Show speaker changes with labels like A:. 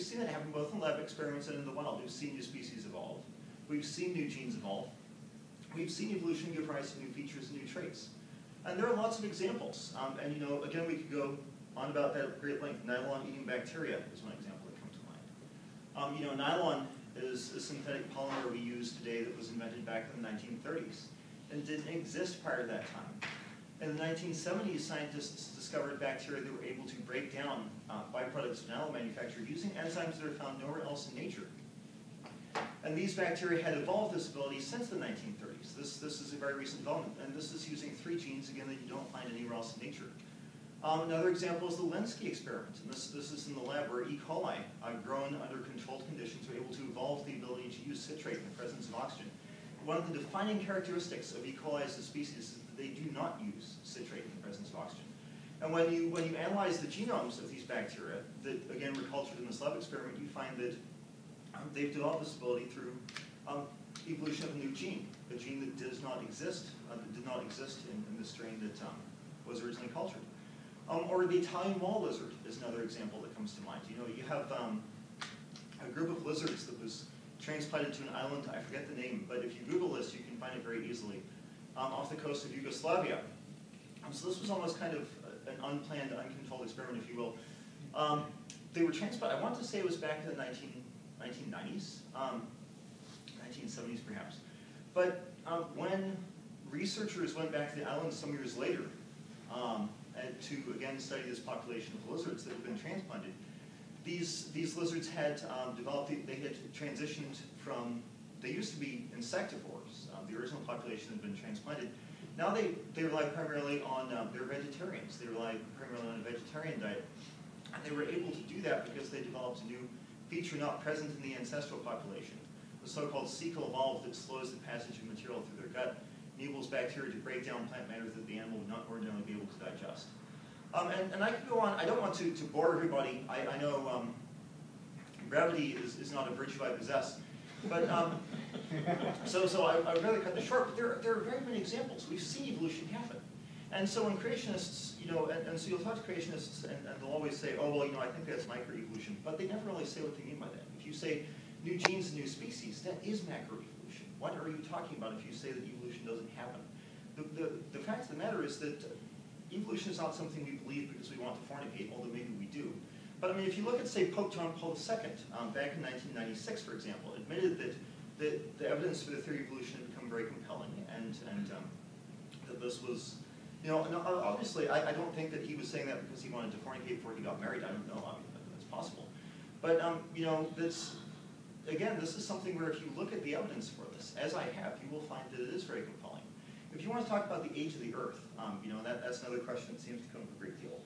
A: seen it happen both in lab experiments and in the wild. We've seen new species evolve. We've seen new genes evolve. We've seen evolution give rise to new features and new traits. And there are lots of examples. And again, we could go on about that at great length. Nylon-eating bacteria is one example that comes to mind. Nylon is a synthetic polymer we use today that was invented back in the 1930s and didn't exist prior to that time. In the 1970s, scientists discovered bacteria that were able to break down byproducts of nylon manufacture using enzymes that are found nowhere else in nature. And these bacteria had evolved this ability since the 1930s. This is a very recent development, and this is using 3 genes, again, that you don't find anywhere else in nature. Another example is the Lenski experiment, and this is in the lab where E. coli, grown under controlled conditions, were able to evolve the ability to use citrate in the presence of oxygen. One of the defining characteristics of E. coli as a species is that they do not use citrate in the presence of oxygen. And when you analyze the genomes of these bacteria that, again, were cultured in this lab experiment, you find that they've developed this ability through evolution of a new gene, a gene that does not exist, in the strain that was originally cultured. Or the Italian wall lizard is another example that comes to mind. You have a group of lizards that was transplanted to an island, I forget the name, but if you Google this, you can find it very easily, off the coast of Yugoslavia. So this was almost kind of an unplanned, uncontrolled experiment, if you will. They were transplanted, I want to say it was back in the 1990s, 1970s perhaps. But when researchers went back to the island some years later to again study this population of lizards that had been transplanted, these lizards had developed, they had transitioned from, they used to be insectivores. The original population had been transplanted. Now they rely primarily on, they're vegetarians. They rely primarily on a vegetarian diet. And they were able to do that because they developed a new feature not present in the ancestral population, the so-called cecal valve that slows the passage of material through their gut, enables bacteria to break down plant matter that the animal would not ordinarily be able to digest. And I could go on. I don't want to bore everybody. I know brevity is not a virtue I possess. But so I would rather cut this short. But there are very many examples. We've seen evolution happen. And so when creationists, and so you'll talk to creationists, and they'll always say, oh, well, I think that's microevolution. But they never really say what they mean by that. If you say new genes and new species, that is macroevolution. What are you talking about if you say that evolution doesn't happen? The fact of the matter is that evolution is not something we believe because we want to fornicate, although maybe we do. But I mean, if you look at, say, Pope John Paul II, back in 1996, for example, admitted that the evidence for the theory of evolution had become very compelling, and that this was, obviously, I don't think that he was saying that because he wanted to fornicate before he got married. I don't know. I mean, that's possible. But again, this is something where if you look at the evidence for this, as I have, you will find that it is very compelling. If you want to talk about the age of the Earth, that's another question that seems to come up a great deal.